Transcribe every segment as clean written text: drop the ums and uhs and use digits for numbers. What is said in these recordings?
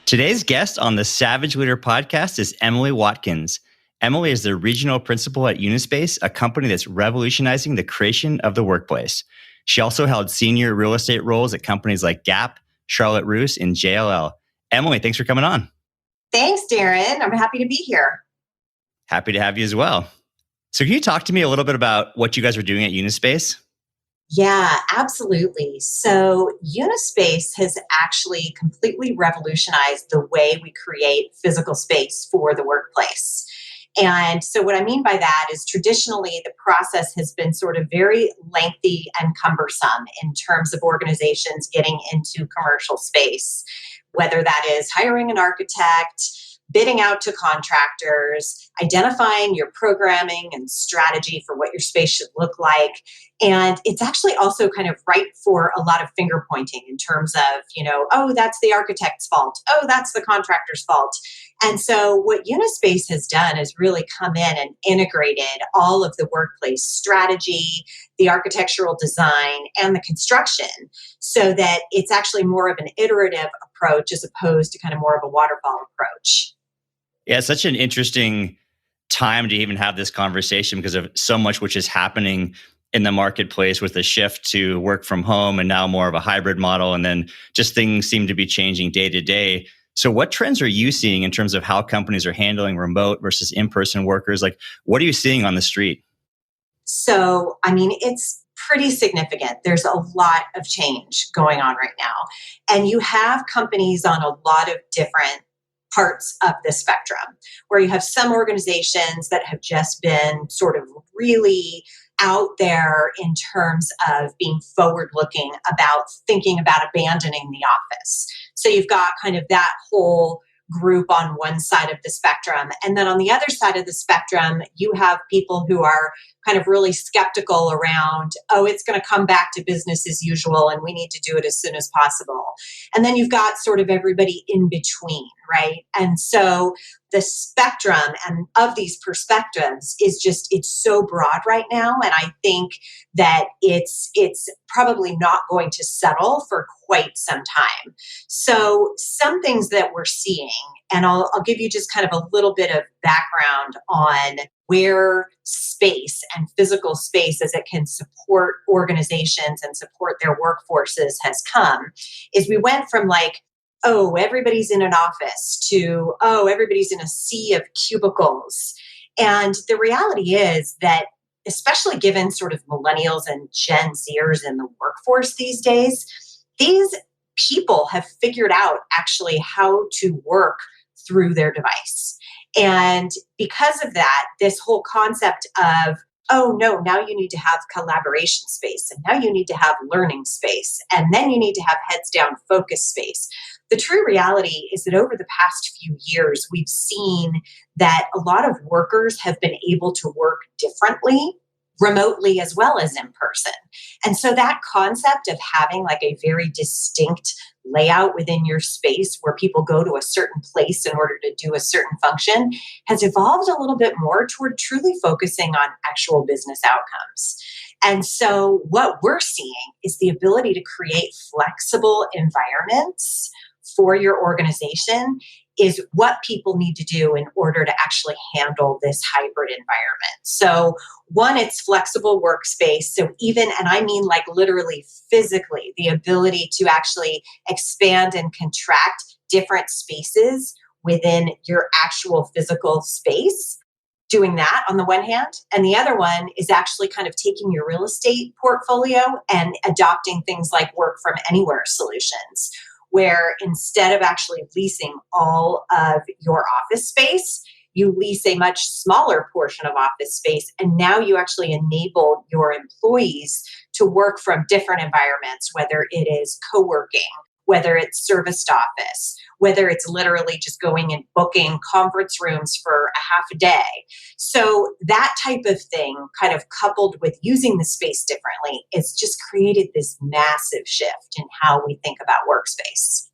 Today's guest on the Savage Leader podcast is Emily Watkins. Emily is the regional principal at Unispace, a company that's revolutionizing the creation of the workplace. She also held senior real estate roles at companies like Gap, Charlotte Russe, and JLL. Emily, thanks for coming on. Thanks, Darren. I'm happy to be here. Happy to have you as well. So can you talk to me a little bit about what you guys are doing at Unispace? Yeah, absolutely. So Unispace has actually completely revolutionized the way we create physical space for the workplace. And so what I mean by that is traditionally the process has been sort of very lengthy and cumbersome in terms of organizations getting into commercial space, whether that is hiring an architect, bidding out to contractors, identifying your programming and strategy for what your space should look like. And it's actually also kind of ripe for a lot of finger pointing in terms of, oh, that's the architect's fault. Oh, that's the contractor's fault. And so what Unispace has done is really come in and integrated all of the workplace strategy, the architectural design, and the construction so that it's actually more of an iterative approach as opposed to kind of more of a waterfall approach. Yeah, it's such an interesting time to even have this conversation because of so much which is happening in the marketplace with the shift to work from home and now more of a hybrid model. And then just things seem to be changing day to day. So what trends are you seeing in terms of how companies are handling remote versus in-person workers? Like, what are you seeing on the street? So, it's pretty significant. There's a lot of change going on right now. And you have companies on a lot of different parts of the spectrum, where you have some organizations that have just been sort of really out there in terms of being forward-looking about thinking about abandoning the office. So you've got kind of that whole group on one side of the spectrum. And then on the other side of the spectrum, you have people who are kind of really skeptical around, oh, it's going to come back to business as usual and we need to do it as soon as possible. And then you've got sort of everybody in between, right? And so the spectrum and of these perspectives is just, it's so broad right now. And I think that it's probably not going to settle for quite some time. So some things that we're seeing, and I'll give you just kind of a little bit of background on where space and physical space as it can support organizations and support their workforces has come, is we went from like, oh, everybody's in an office to, oh, everybody's in a sea of cubicles. And the reality is that, especially given sort of millennials and Gen Zers in the workforce these days, these people have figured out actually how to work through their device. And because of that, this whole concept of, oh no, now you need to have collaboration space, and now you need to have learning space, and then you need to have heads down focus space. The true reality is that over the past few years, we've seen that a lot of workers have been able to work differently, remotely as well as in person. And so that concept of having like a very distinct layout within your space where people go to a certain place in order to do a certain function has evolved a little bit more toward truly focusing on actual business outcomes. And so what we're seeing is the ability to create flexible environments for your organization is what people need to do in order to actually handle this hybrid environment. So one, it's flexible workspace. So even, and I mean like literally physically, the ability to actually expand and contract different spaces within your actual physical space. Doing that on the one hand. And the other one is actually kind of taking your real estate portfolio and adopting things like work from anywhere solutions, where instead of actually leasing all of your office space, you lease a much smaller portion of office space. And now you actually enable your employees to work from different environments, whether it is co-working, whether it's serviced office, whether it's literally just going and booking conference rooms for a half a day. So that type of thing, kind of coupled with using the space differently, it's just created this massive shift in how we think about workspace.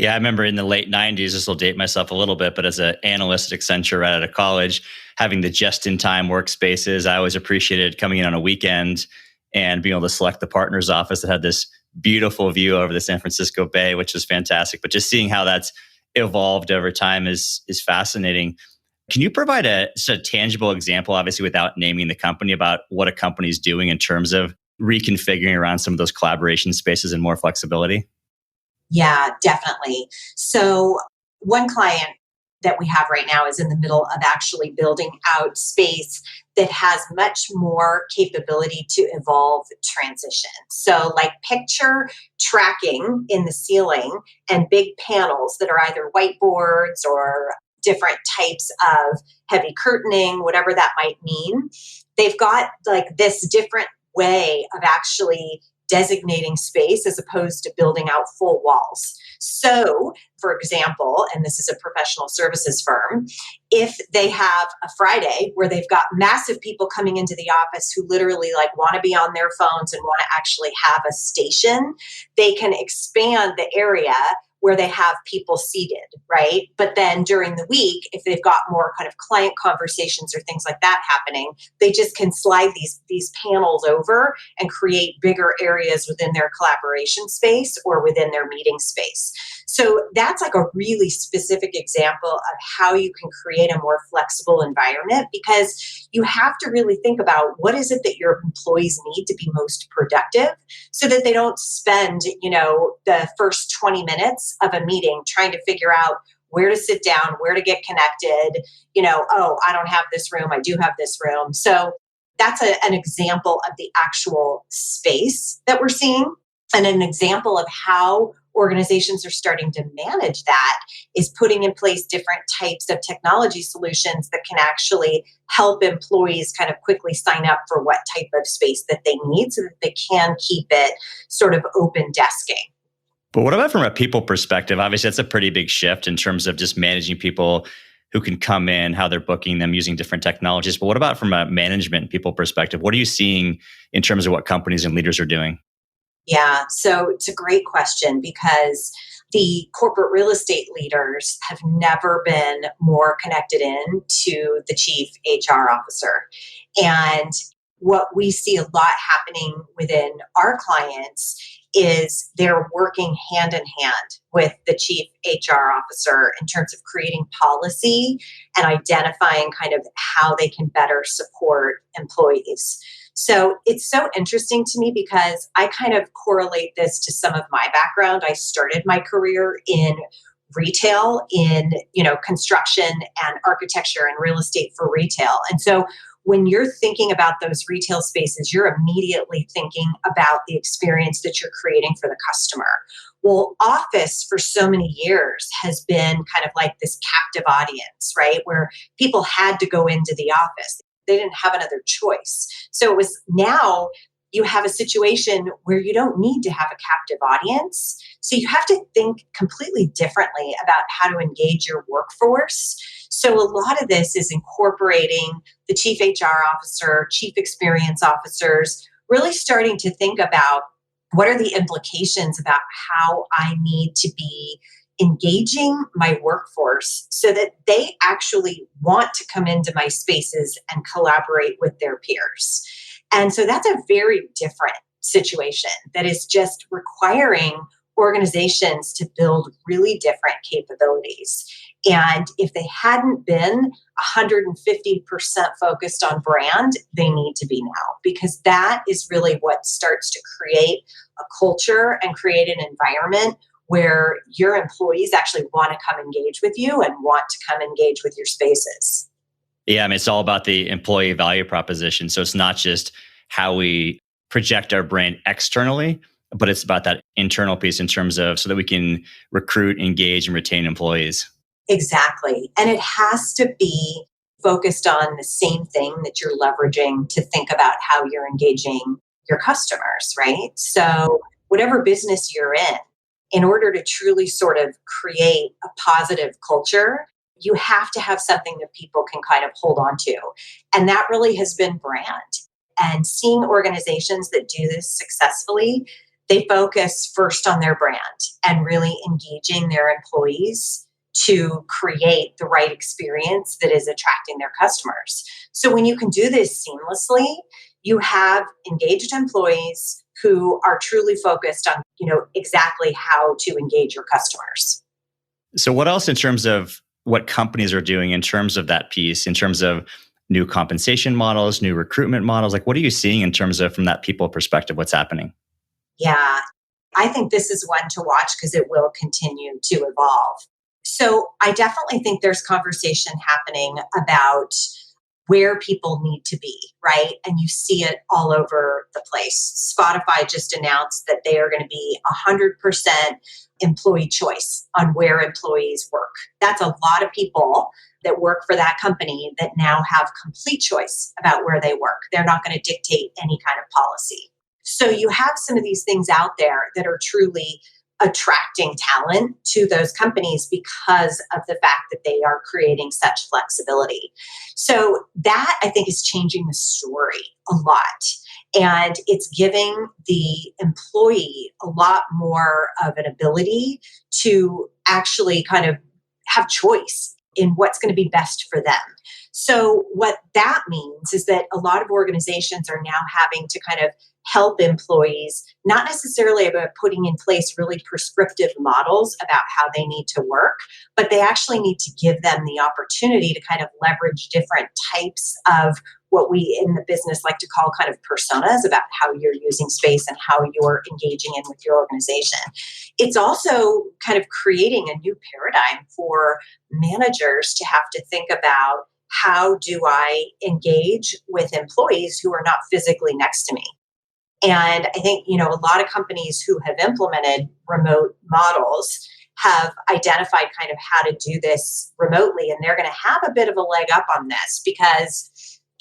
Yeah, I remember in the late 90s, this will date myself a little bit, but as an analyst at Accenture right out of college, having the just-in-time workspaces, I always appreciated coming in on a weekend and being able to select the partner's office that had this beautiful view over the San Francisco Bay, which was fantastic. But just seeing how that's evolved over time is fascinating. Can you provide just a tangible example, obviously without naming the company, about what a company is doing in terms of reconfiguring around some of those collaboration spaces and more flexibility? Yeah, definitely. So, one client that we have right now is in the middle of actually building out space that has much more capability to evolve transition. So, like picture tracking in the ceiling and big panels that are either whiteboards or different types of heavy curtaining, whatever that might mean. They've got like this different way of actually designating space as opposed to building out full walls. So, for example, and this is a professional services firm, if they have a Friday where they've got massive people coming into the office who literally like want to be on their phones and want to actually have a station, they can expand the area where they have people seated, right? But then during the week, if they've got more kind of client conversations or things like that happening, they just can slide these panels over and create bigger areas within their collaboration space or within their meeting space. So that's like a really specific example of how you can create a more flexible environment, because you have to really think about what is it that your employees need to be most productive, so that they don't spend, the first 20 minutes of a meeting trying to figure out where to sit down, where to get connected, oh, I don't have this room, I do have this room. So that's an example of the actual space that we're seeing. And an example of how organizations are starting to manage that is putting in place different types of technology solutions that can actually help employees kind of quickly sign up for what type of space that they need so that they can keep it sort of open desking. But what about from a people perspective? Obviously, that's a pretty big shift in terms of just managing people who can come in, how they're booking them using different technologies. But what about from a management and people perspective? What are you seeing in terms of what companies and leaders are doing? Yeah, so it's a great question, because the corporate real estate leaders have never been more connected in to the chief HR officer. And what we see a lot happening within our clients is they're working hand in hand with the chief HR officer in terms of creating policy and identifying kind of how they can better support employees. So it's so interesting to me because I kind of correlate this to some of my background. I started my career in retail, in construction and architecture and real estate for retail. And so when you're thinking about those retail spaces, you're immediately thinking about the experience that you're creating for the customer. Well, office for so many years has been kind of like this captive audience, right? Where people had to go into the office. They didn't have another choice. So it was now you have a situation where you don't need to have a captive audience. So you have to think completely differently about how to engage your workforce. So a lot of this is incorporating the chief HR officer, chief experience officers, really starting to think about what are the implications about how I need to be engaging my workforce so that they actually want to come into my spaces and collaborate with their peers. And so that's a very different situation that is just requiring organizations to build really different capabilities. And if they hadn't been 150% focused on brand, they need to be now, because that is really what starts to create a culture and create an environment where your employees actually want to come engage with you and want to come engage with your spaces. Yeah, I mean, it's all about the employee value proposition. So it's not just how we project our brand externally, but it's about that internal piece in terms of so that we can recruit, engage, and retain employees. Exactly. And it has to be focused on the same thing that you're leveraging to think about how you're engaging your customers, right? So, whatever business you're in order to truly sort of create a positive culture, you have to have something that people can kind of hold on to. And that really has been brand. And seeing organizations that do this successfully, they focus first on their brand. and really engaging their employees to create the right experience that is attracting their customers. So when you can do this seamlessly, you have engaged employees who are truly focused on, exactly how to engage your customers. So what else in terms of what companies are doing in terms of that piece, in terms of new compensation models, new recruitment models? Like what are you seeing in terms of from that people perspective, what's happening? Yeah, I think this is one to watch because it will continue to evolve. So I definitely think there's conversation happening about where people need to be, right? And you see it all over the place. Spotify just announced that they are going to be 100% employee choice on where employees work. That's a lot of people that work for that company that now have complete choice about where they work. They're not going to dictate any kind of policy. So you have some of these things out there that are truly attracting talent to those companies because of the fact that they are creating such flexibility. So that I think is changing the story a lot. And it's giving the employee a lot more of an ability to actually kind of have choice in what's going to be best for them. So what that means is that a lot of organizations are now having to kind of help employees, not necessarily about putting in place really prescriptive models about how they need to work, but they actually need to give them the opportunity to kind of leverage different types of what we in the business like to call kind of personas about how you're using space and how you're engaging in with your organization. It's also kind of creating a new paradigm for managers to have to think about how do I engage with employees who are not physically next to me. And I think, a lot of companies who have implemented remote models have identified kind of how to do this remotely. And they're going to have a bit of a leg up on this because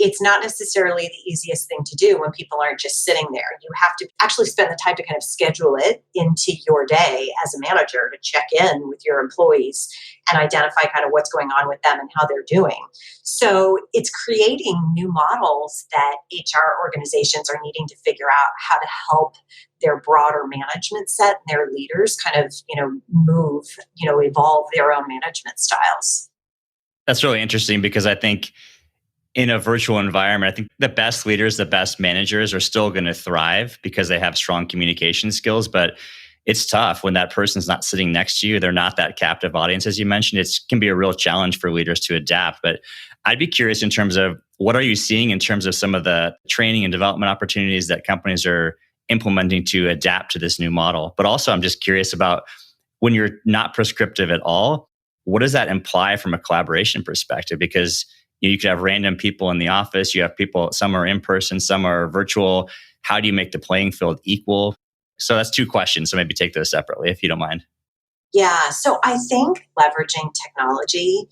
it's not necessarily the easiest thing to do when people aren't just sitting there. You have to actually spend the time to kind of schedule it into your day as a manager to check in with your employees and identify kind of what's going on with them and how they're doing. So it's creating new models that HR organizations are needing to figure out how to help their broader management set and their leaders kind of, move, evolve their own management styles. That's really interesting because I think in a virtual environment, I think the best leaders, the best managers are still going to thrive because they have strong communication skills. But it's tough when that person's not sitting next to you. They're not that captive audience, as you mentioned. It can be a real challenge for leaders to adapt. But I'd be curious in terms of what are you seeing in terms of some of the training and development opportunities that companies are implementing to adapt to this new model? But also, I'm just curious about when you're not prescriptive at all, what does that imply from a collaboration perspective? Because you could have random people in the office. You have people, some are in person, some are virtual. How do you make the playing field equal? So that's two questions. So maybe take those separately, if you don't mind. Yeah. So I think leveraging technology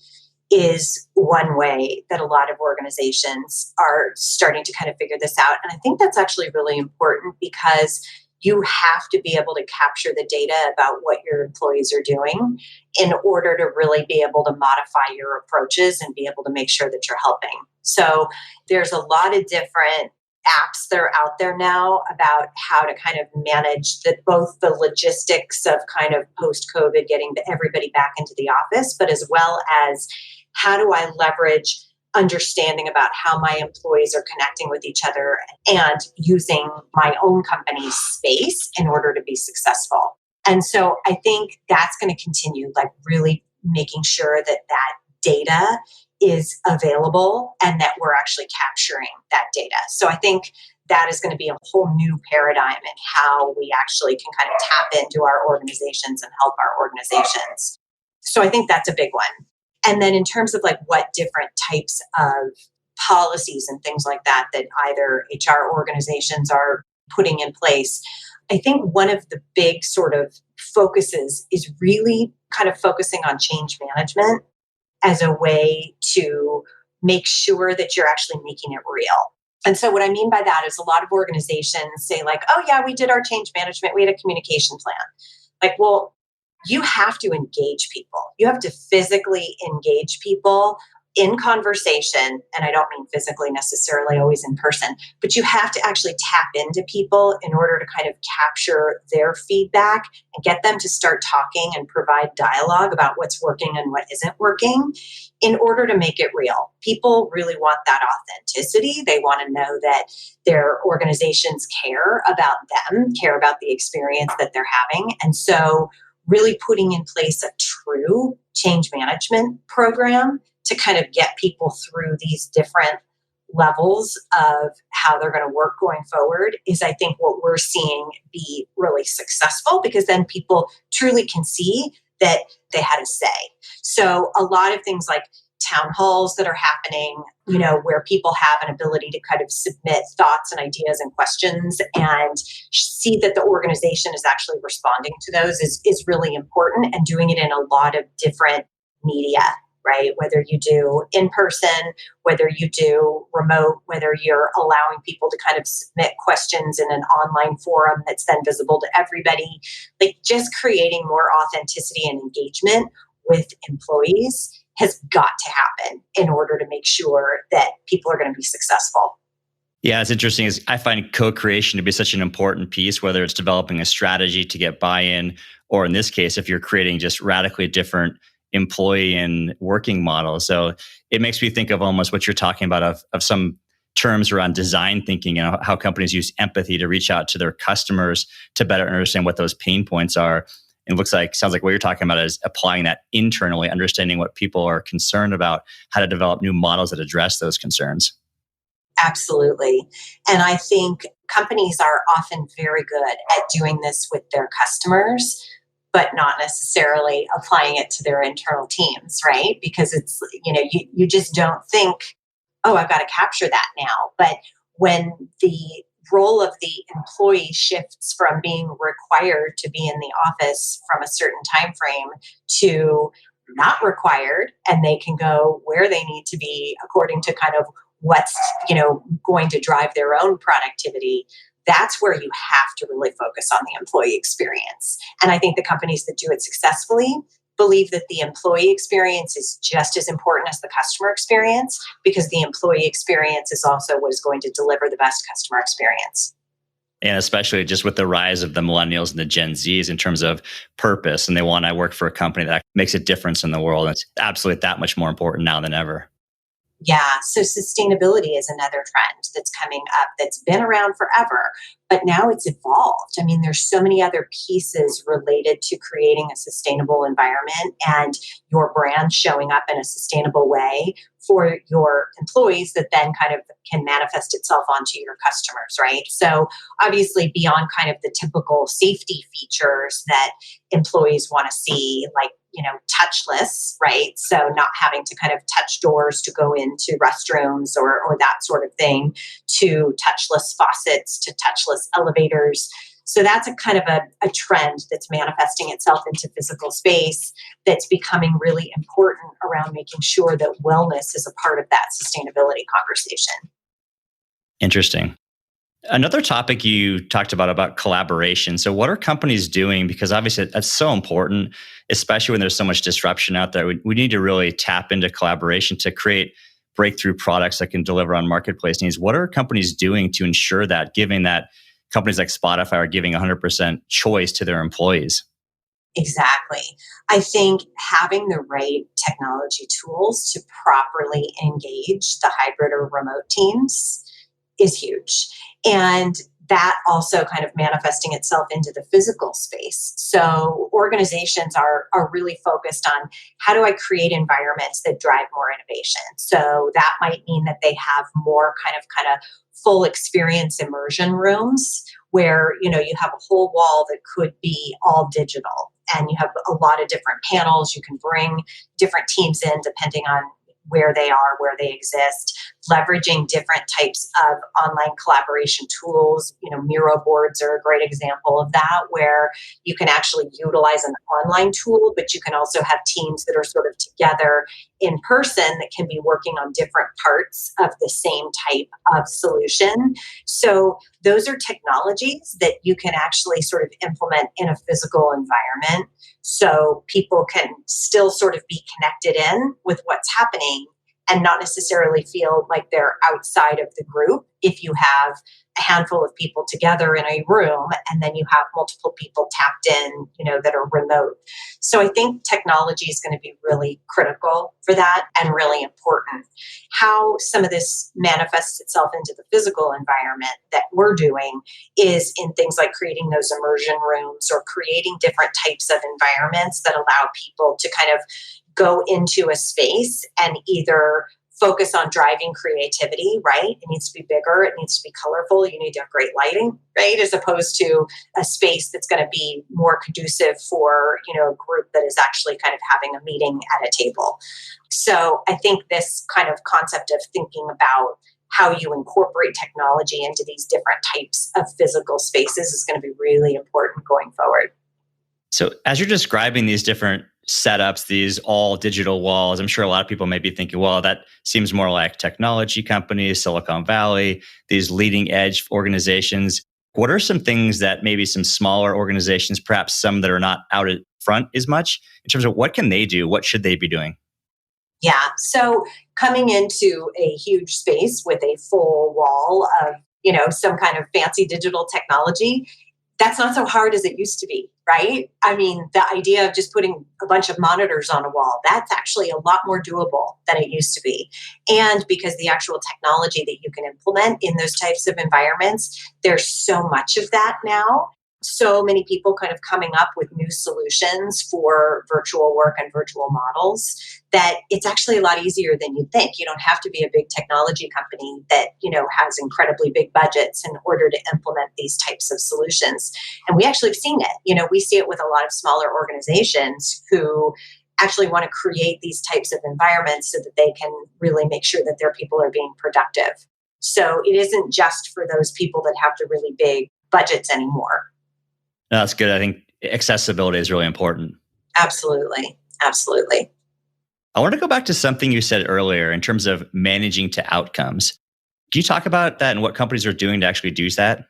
is one way that a lot of organizations are starting to kind of figure this out. And I think that's actually really important because you have to be able to capture the data about what your employees are doing in order to really be able to modify your approaches and be able to make sure that you're helping. So there's a lot of different apps that are out there now about how to kind of manage both the logistics of kind of post-COVID getting everybody back into the office, but as well as how do I leverage understanding about how my employees are connecting with each other and using my own company's space in order to be successful. And so I think that's going to continue, like really making sure that that data is available and that we're actually capturing that data. So I think that is going to be a whole new paradigm in how we actually can kind of tap into our organizations and help our organizations. So I think that's a big one. And then in terms of like what different types of policies and things like that either HR organizations are putting in place, I think one of the big sort of focuses is really kind of focusing on change management as a way to make sure that you're actually making it real. And so what I mean by that is a lot of organizations say like, oh yeah, we did our change management. We had a communication plan. Like, well, you have to engage people. You have to physically engage people in conversation, and I don't mean physically necessarily always in person, but you have to actually tap into people in order to kind of capture their feedback and get them to start talking and provide dialogue about what's working and what isn't working in order to make it real. People really want that authenticity. They want to know that their organizations care about them, care about the experience that they're having. And so really putting in place a true change management program to kind of get people through these different levels of how they're going to work going forward is, I think, what we're seeing be really successful, because then people truly can see that they had a say. So a lot of things like town halls that are happening, where people have an ability to kind of submit thoughts and ideas and questions and see that the organization is actually responding to those is really important, and doing it in a lot of different media, right? Whether you do in person, whether you do remote, whether you're allowing people to kind of submit questions in an online forum that's then visible to everybody, like just creating more authenticity and engagement with employees has got to happen in order to make sure that people are going to be successful. Yeah, it's interesting. Is I find co-creation to be such an important piece, whether it's developing a strategy to get buy-in, or in this case, if you're creating just radically different employee and working models. So it makes me think of almost what you're talking about of some terms around design thinking and how companies use empathy to reach out to their customers to better understand what those pain points are. It sounds like what you're talking about is applying that internally, understanding what people are concerned about, how to develop new models that address those concerns. Absolutely. And I think companies are often very good at doing this with their customers, but not necessarily applying it to their internal teams, right? Because it's, you just don't think, oh, I've got to capture that now. But when the role of the employee shifts from being required to be in the office from a certain time frame to not required, and they can go where they need to be according to kind of what's going to drive their own productivity, that's where you have to really focus on the employee experience. And I think the companies that do it successfully believe that the employee experience is just as important as the customer experience, because the employee experience is also what is going to deliver the best customer experience. And especially just with the rise of the millennials and the Gen Zs in terms of purpose, and they want to work for a company that makes a difference in the world. It's absolutely that much more important now than ever. Yeah, so sustainability is another trend that's coming up that's been around forever, but now it's evolved. I mean, there's so many other pieces related to creating a sustainable environment and your brand showing up in a sustainable way for your employees that then kind of can manifest itself onto your customers, right? So obviously beyond kind of the typical safety features that employees want to see, like touchless, right? So not having to kind of touch doors to go into restrooms or that sort of thing, to touchless faucets, to touchless elevators. So that's a kind of a trend that's manifesting itself into physical space that's becoming really important around making sure that wellness is a part of that sustainability conversation. Interesting. Another topic you talked about collaboration. So what are companies doing? Because obviously that's so important, especially when there's so much disruption out there. We need to really tap into collaboration to create breakthrough products that can deliver on marketplace needs. What are companies doing to ensure that, given that companies like Spotify are giving 100% choice to their employees? Exactly. I think having the right technology tools to properly engage the hybrid or remote teams is huge. And that also kind of manifesting itself into the physical space. So organizations are really focused on, how do I create environments that drive more innovation? So that might mean that they have more kind of full experience immersion rooms where, you have a whole wall that could be all digital, and you have a lot of different panels. You can bring different teams in depending on where they are, where they exist, leveraging different types of online collaboration tools. Miro boards are a great example of that, where you can actually utilize an online tool, but you can also have teams that are sort of together in person that can be working on different parts of the same type of solution. So those are technologies that you can actually sort of implement in a physical environment, so people can still sort of be connected in with what's happening and not necessarily feel like they're outside of the group if you have a handful of people together in a room and then you have multiple people tapped in, that are remote. So I think technology is going to be really critical for that and really important. How some of this manifests itself into the physical environment that we're doing is in things like creating those immersion rooms or creating different types of environments that allow people to kind of go into a space and either focus on driving creativity, right? It needs to be bigger. It needs to be colorful. You need to have great lighting, right? As opposed to a space that's going to be more conducive for, a group that is actually kind of having a meeting at a table. So I think this kind of concept of thinking about how you incorporate technology into these different types of physical spaces is going to be really important going forward. So as you're describing these different setups, these all digital walls, I'm sure a lot of people may be thinking, well, that seems more like technology companies, Silicon Valley, these leading edge organizations. What are some things that maybe some smaller organizations, perhaps some that are not out at front as much, in terms of what can they do? What should they be doing? Yeah. So coming into a huge space with a full wall of, some kind of fancy digital technology, that's not so hard as it used to be, right? I mean, the idea of just putting a bunch of monitors on a wall, that's actually a lot more doable than it used to be. And because the actual technology that you can implement in those types of environments, there's so much of that now. So many people kind of coming up with new solutions for virtual work and virtual models that it's actually a lot easier than you'd think. You don't have to be a big technology company that, has incredibly big budgets in order to implement these types of solutions. And we actually have seen it. We see it with a lot of smaller organizations who actually want to create these types of environments so that they can really make sure that their people are being productive. So it isn't just for those people that have the really big budgets anymore. No, that's good. I think accessibility is really important. Absolutely. Absolutely. I want to go back to something you said earlier in terms of managing to outcomes. Can you talk about that and what companies are doing to actually do that?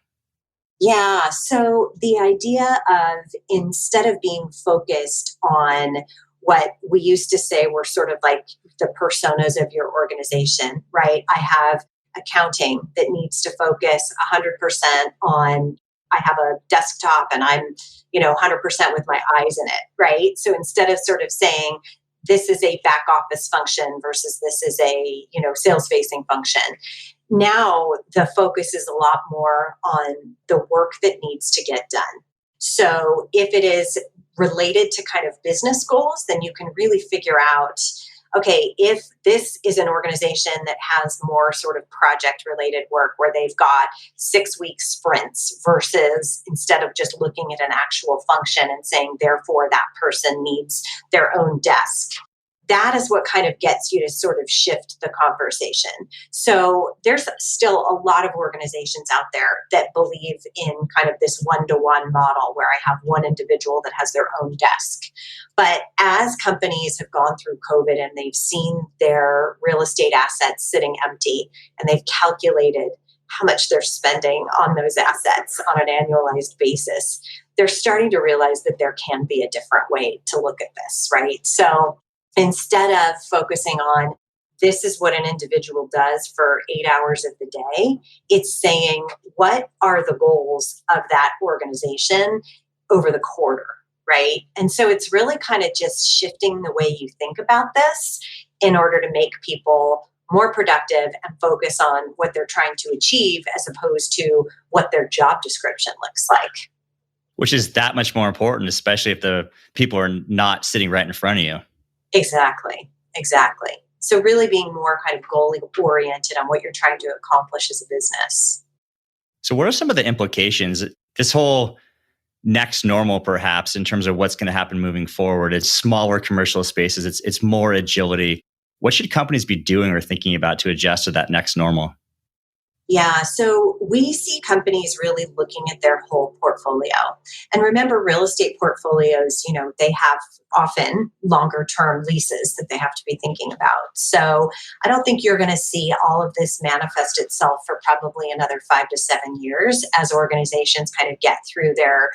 Yeah. So the idea of instead of being focused on what we used to say were sort of like the personas of your organization, right? I have accounting that needs to focus 100% on, I have a desktop and I'm, 100% with my eyes in it, right? So instead of sort of saying, this is a back office function versus this is a, sales facing function. Now the focus is a lot more on the work that needs to get done. So if it is related to kind of business goals, then you can really figure out, okay, if this is an organization that has more sort of project related work where they've got 6-week sprints versus instead of just looking at an actual function and saying, therefore, that person needs their own desk. That is what kind of gets you to sort of shift the conversation. So there's still a lot of organizations out there that believe in kind of this one-to-one model where I have one individual that has their own desk. But as companies have gone through COVID and they've seen their real estate assets sitting empty and they've calculated how much they're spending on those assets on an annualized basis, they're starting to realize that there can be a different way to look at this, right? So instead of focusing on this is what an individual does for 8 hours of the day, it's saying what are the goals of that organization over the quarter, right? And so it's really kind of just shifting the way you think about this in order to make people more productive and focus on what they're trying to achieve as opposed to what their job description looks like. Which is that much more important, especially if the people are not sitting right in front of you. Exactly. So really being more kind of goal oriented on what you're trying to accomplish as a business. So what are some of the implications? This whole next normal, perhaps, in terms of what's going to happen moving forward, it's smaller commercial spaces, it's more agility. What should companies be doing or thinking about to adjust to that next normal? Yeah, so we see companies really looking at their whole portfolio. And remember, real estate portfolios, they have often longer term leases that they have to be thinking about. So I don't think you're going to see all of this manifest itself for probably another 5 to 7 years as organizations kind of get through their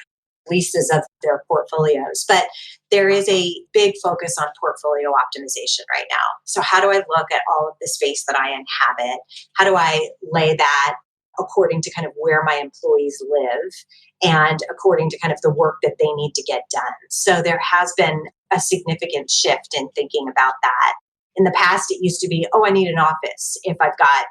leases of their portfolios. But there is a big focus on portfolio optimization right now. So how do I look at all of the space that I inhabit? How do I lay that according to kind of where my employees live and according to kind of the work that they need to get done? So there has been a significant shift in thinking about that. In the past, it used to be, oh, I need an office if I've got,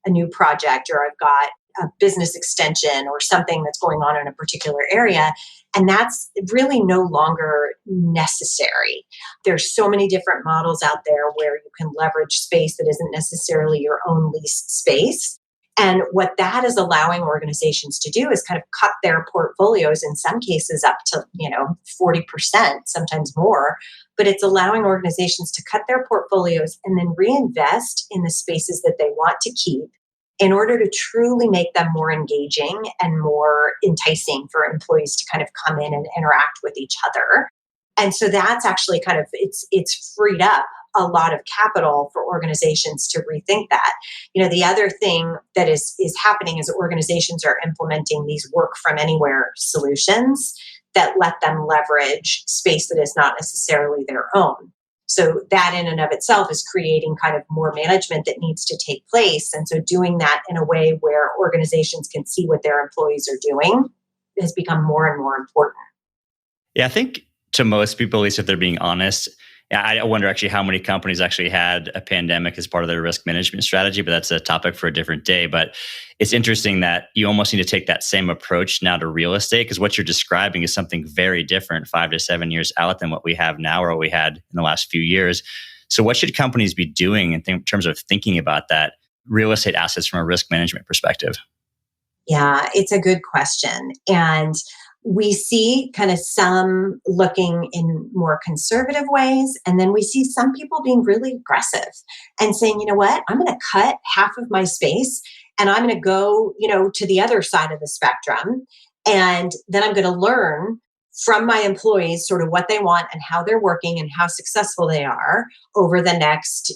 a new project or I've got a business extension or something that's going on in a particular area. And that's really no longer necessary. There's so many different models out there where you can leverage space that isn't necessarily your own leased space. And what that is allowing organizations to do is kind of cut their portfolios, in some cases up to, 40%, sometimes more. But it's allowing organizations to cut their portfolios and then reinvest in the spaces that they want to keep in order to truly make them more engaging and more enticing for employees to kind of come in and interact with each other. And so that's actually kind of, it's freed up a lot of capital for organizations to rethink that. The other thing that is happening is organizations are implementing these work from anywhere solutions that let them leverage space that is not necessarily their own. So that in and of itself is creating kind of more management that needs to take place. And so doing that in a way where organizations can see what their employees are doing has become more and more important. Yeah, I think to most people, at least if they're being honest, I wonder actually how many companies actually had a pandemic as part of their risk management strategy, but that's a topic for a different day. But it's interesting that you almost need to take that same approach now to real estate, because what you're describing is something very different 5 to 7 years out than what we have now or what we had in the last few years. So what should companies be doing in terms of thinking about that real estate assets from a risk management perspective? Yeah, it's a good question. And we see kind of some looking in more conservative ways. And then we see some people being really aggressive and saying, you know what, I'm going to cut half of my space and I'm going to go, to the other side of the spectrum. And then I'm going to learn from my employees sort of what they want and how they're working and how successful they are over the next,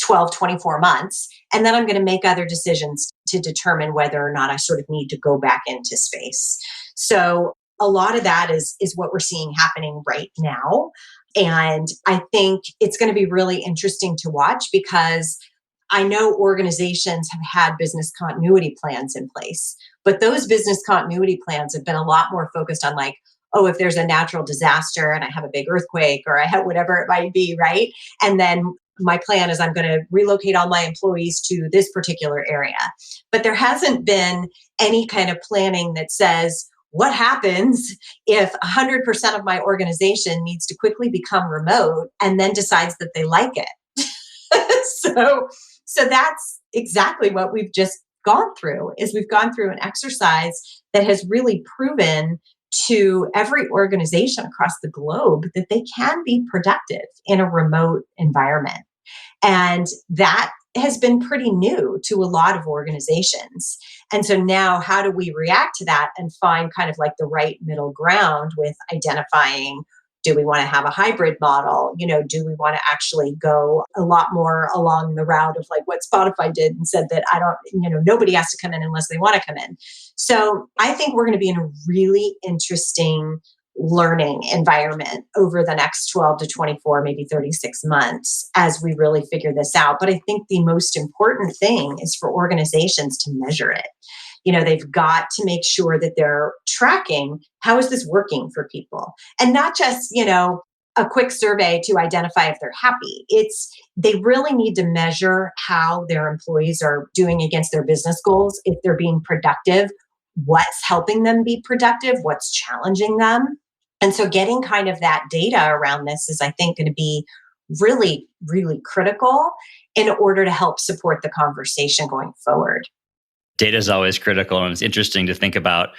12, 24 months. And then I'm going to make other decisions to determine whether or not I sort of need to go back into space. So a lot of that is what we're seeing happening right now. And I think it's going to be really interesting to watch because I know organizations have had business continuity plans in place, but those business continuity plans have been a lot more focused on like, oh, if there's a natural disaster and I have a big earthquake or I have whatever it might be, right? And then my plan is I'm going to relocate all my employees to this particular area. But there hasn't been any kind of planning that says, what happens if 100% of my organization needs to quickly become remote and then decides that they like it? So that's exactly what we've just gone through, is we've gone through an exercise that has really proven to every organization across the globe that they can be productive in a remote environment. And that has been pretty new to a lot of organizations. And so now how do we react to that and find kind of like the right middle ground with identifying, do we want to have a hybrid model? Do we want to actually go a lot more along the route of like what Spotify did and said that nobody has to come in unless they want to come in. So I think we're going to be in a really interesting learning environment over the next 12 to 24, maybe 36 months as we really figure this out. But I think the most important thing is for organizations to measure it. They've got to make sure that they're tracking, how is this working for people? And not just, a quick survey to identify if they're happy. They really need to measure how their employees are doing against their business goals, if they're being productive, what's helping them be productive, what's challenging them. And so getting kind of that data around this is, I think, going to be really, really critical in order to help support the conversation going forward. Data is always critical, and it's interesting to think about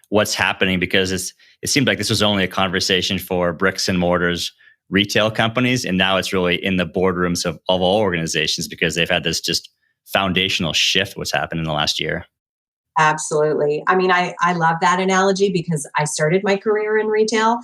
what's happening because it seemed like this was only a conversation for bricks and mortars retail companies, and now it's really in the boardrooms of all organizations because they've had this just foundational shift what's happened in the last year. Absolutely. I mean, I love that analogy because I started my career in retail.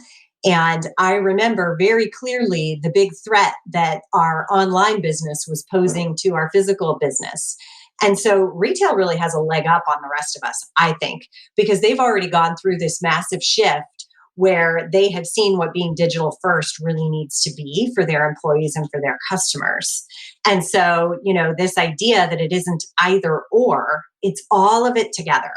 And I remember very clearly the big threat that our online business was posing to our physical business. And so retail really has a leg up on the rest of us, I think, because they've already gone through this massive shift where they have seen what being digital first really needs to be for their employees and for their customers. And so, this idea that it isn't either or, it's all of it together.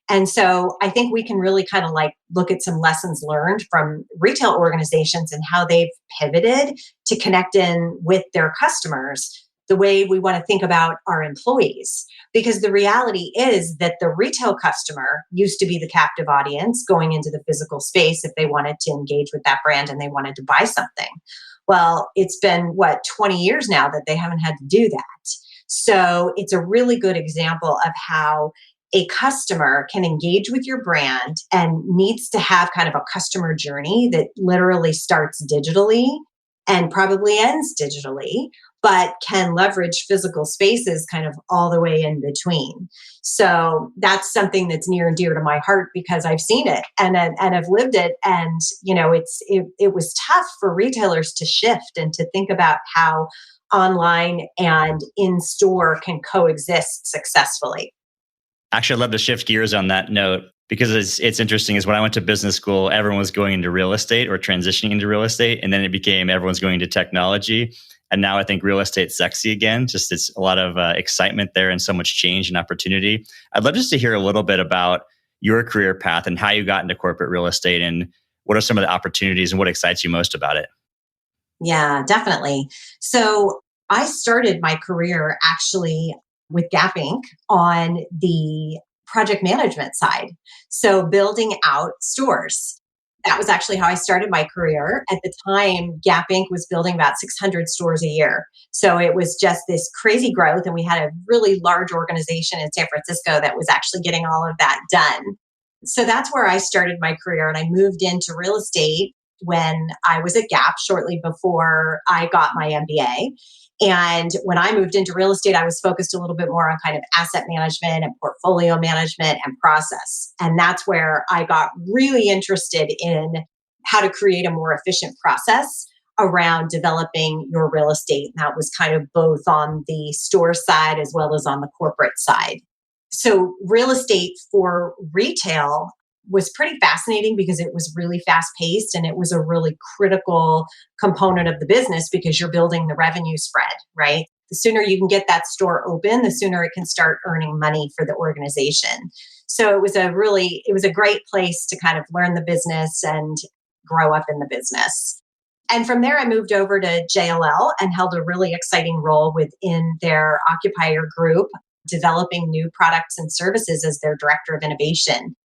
And so I think we can really kind of like look at some lessons learned from retail organizations and how they've pivoted to connect in with their customers the way we want to think about our employees. Because the reality is that the retail customer used to be the captive audience going into the physical space if they wanted to engage with that brand and they wanted to buy something. Well, it's been 20 years now that they haven't had to do that. So it's a really good example of how a customer can engage with your brand and needs to have kind of a customer journey that literally starts digitally and probably ends digitally, but can leverage physical spaces kind of all the way in between. So that's something that's near and dear to my heart because I've seen it and I've lived it. And, it was tough for retailers to shift and to think about how online and in store can coexist successfully. Actually, I'd love to shift gears on that note because it's interesting is when I went to business school, everyone was going into real estate or transitioning into real estate. And then it became everyone's going into technology. And now I think real estate's sexy again. Just it's a lot of excitement there and so much change and opportunity. I'd love just to hear a little bit about your career path and how you got into corporate real estate and what are some of the opportunities and what excites you most about it? Yeah, definitely. So I started my career actually with Gap Inc. on the project management side. So building out stores. That was actually how I started my career. At the time, Gap Inc. was building about 600 stores a year. So it was just this crazy growth. And we had a really large organization in San Francisco that was actually getting all of that done. So that's where I started my career. And I moved into real estate when I was at Gap shortly before I got my MBA. And when I moved into real estate, I was focused a little bit more on kind of asset management and portfolio management and process. And that's where I got really interested in how to create a more efficient process around developing your real estate. And that was kind of both on the store side as well as on the corporate side. So real estate for retail was pretty fascinating because it was really fast paced and it was a really critical component of the business because you're building the revenue spread, right? The sooner you can get that store open, the sooner it can start earning money for the organization. So it was a great place to kind of learn the business and grow up in the business. And from there, I moved over to JLL and held a really exciting role within their occupier group, developing new products and services as their director of innovation.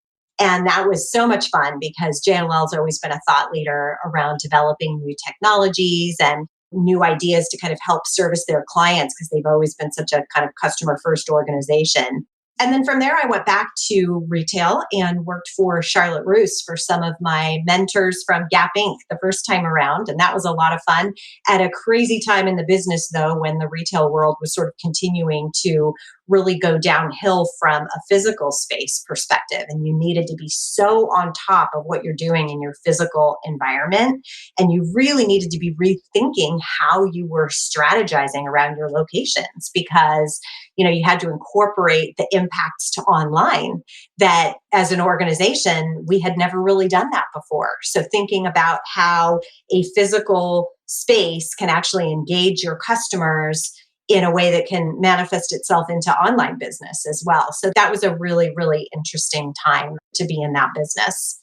And that was so much fun because JLL has always been a thought leader around developing new technologies and new ideas to kind of help service their clients because they've always been such a kind of customer first organization. And then from there, I went back to retail and worked for Charlotte Russe for some of my mentors from Gap Inc. the first time around. And that was a lot of fun at a crazy time in the business, though, when the retail world was sort of continuing to really go downhill from a physical space perspective. And you needed to be so on top of what you're doing in your physical environment. And you really needed to be rethinking how you were strategizing around your locations because, you had to incorporate the impacts to online that as an organization, we had never really done that before. So thinking about how a physical space can actually engage your customers in a way that can manifest itself into online business as well. So that was a really, really interesting time to be in that business.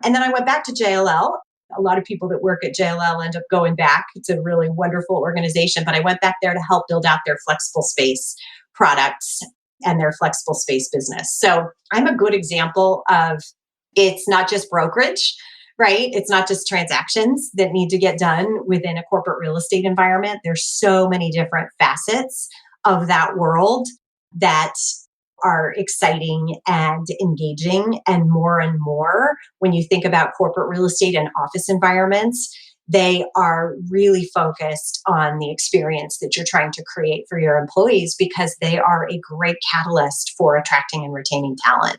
And then I went back to JLL. A lot of people that work at JLL end up going back. It's a really wonderful organization, but I went back there to help build out their flexible space products and their flexible space business. So I'm a good example of it's not just brokerage, right? It's not just transactions that need to get done within a corporate real estate environment. There's so many different facets of that world that are exciting and engaging. And more when you think about corporate real estate and office environments, they are really focused on the experience that you're trying to create for your employees because they are a great catalyst for attracting and retaining talent.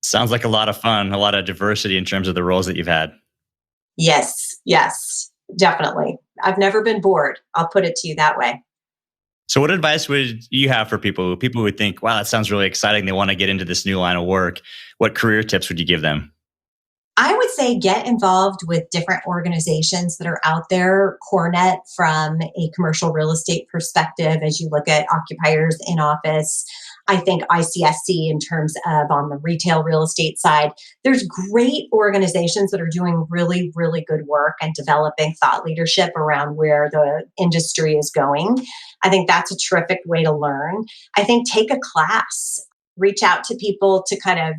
Sounds like a lot of fun, a lot of diversity in terms of the roles that you've had. Yes, definitely. I've never been bored. I'll put it to you that way. So what advice would you have for people who would think, wow, that sounds really exciting. They want to get into this new line of work. What career tips would you give them? I would say get involved with different organizations that are out there. CoreNet from a commercial real estate perspective, as you look at occupiers in office. I think ICSC in terms of on the retail real estate side. There's great organizations that are doing really, really good work and developing thought leadership around where the industry is going. I think that's a terrific way to learn. I think take a class. Reach out to people to kind of,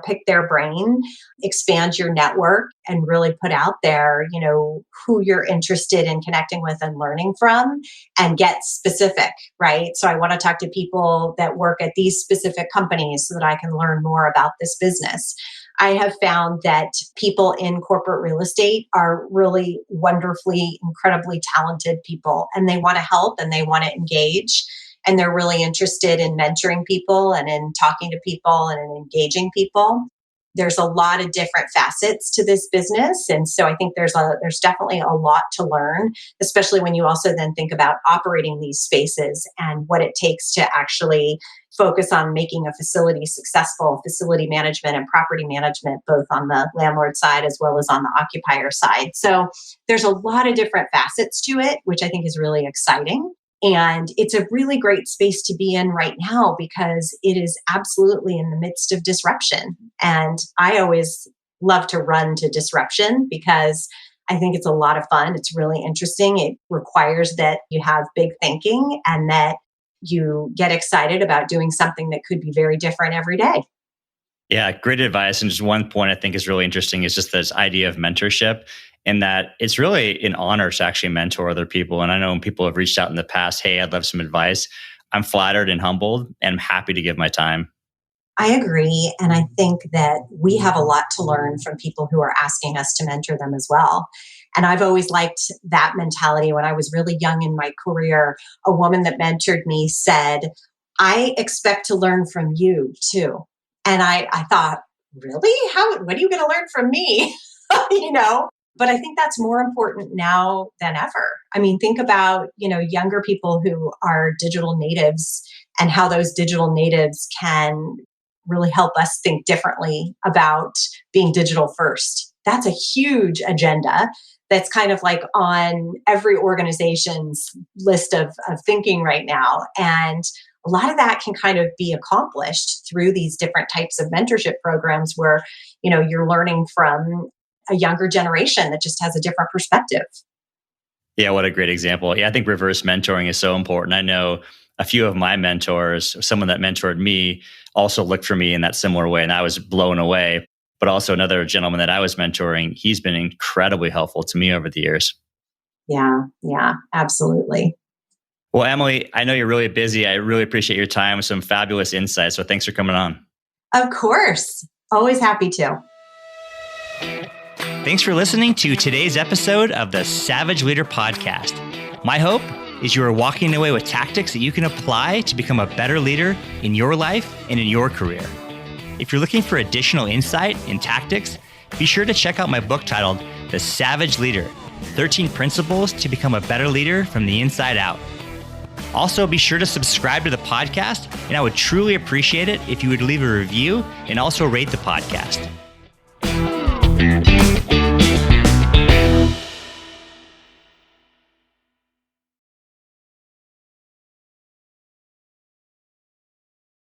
pick their brain, expand your network, and really put out there, who you're interested in connecting with and learning from, and get specific, right? So I want to talk to people that work at these specific companies so that I can learn more about this business. I have found that people in corporate real estate are really wonderfully, incredibly talented people, and they want to help and they want to engage. And they're really interested in mentoring people and in talking to people and in engaging people. There's a lot of different facets to this business. And so I think there's definitely a lot to learn, especially when you also then think about operating these spaces and what it takes to actually focus on making a facility successful, facility management and property management, both on the landlord side as well as on the occupier side. So there's a lot of different facets to it, which I think is really exciting. And it's a really great space to be in right now because it is absolutely in the midst of disruption. And I always love to run to disruption because I think it's a lot of fun. It's really interesting. It requires that you have big thinking and that you get excited about doing something that could be very different every day. Yeah, great advice. And just one point I think is really interesting is just this idea of mentorship, and that it's really an honor to actually mentor other people. And I know when people have reached out in the past, hey, I'd love some advice. I'm flattered and humbled and I'm happy to give my time. I agree. And I think that we have a lot to learn from people who are asking us to mentor them as well. And I've always liked that mentality. When I was really young in my career, a woman that mentored me said, I expect to learn from you too. And I thought, really? What are you going to learn from me? But I think that's more important now than ever. I mean, think about, younger people who are digital natives and how those digital natives can really help us think differently about being digital first. That's a huge agenda that's kind of like on every organization's list of thinking right now. And a lot of that can kind of be accomplished through these different types of mentorship programs where, you're learning from a younger generation that just has a different perspective. Yeah, what a great example. Yeah, I think reverse mentoring is so important. I know a few of my mentors, someone that mentored me also looked for me in that similar way, and I was blown away. But also another gentleman that I was mentoring, he's been incredibly helpful to me over the years. Yeah, absolutely. Well, Emily, I know you're really busy. I really appreciate your time with some fabulous insights. So thanks for coming on. Of course. Always happy to. Thanks for listening to today's episode of the Savage Leader Podcast. My hope is you are walking away with tactics that you can apply to become a better leader in your life and in your career. If you're looking for additional insight and tactics, be sure to check out my book titled The Savage Leader, 13 Principles to Become a Better Leader from the Inside Out. Also, be sure to subscribe to the podcast, and I would truly appreciate it if you would leave a review and also rate the podcast.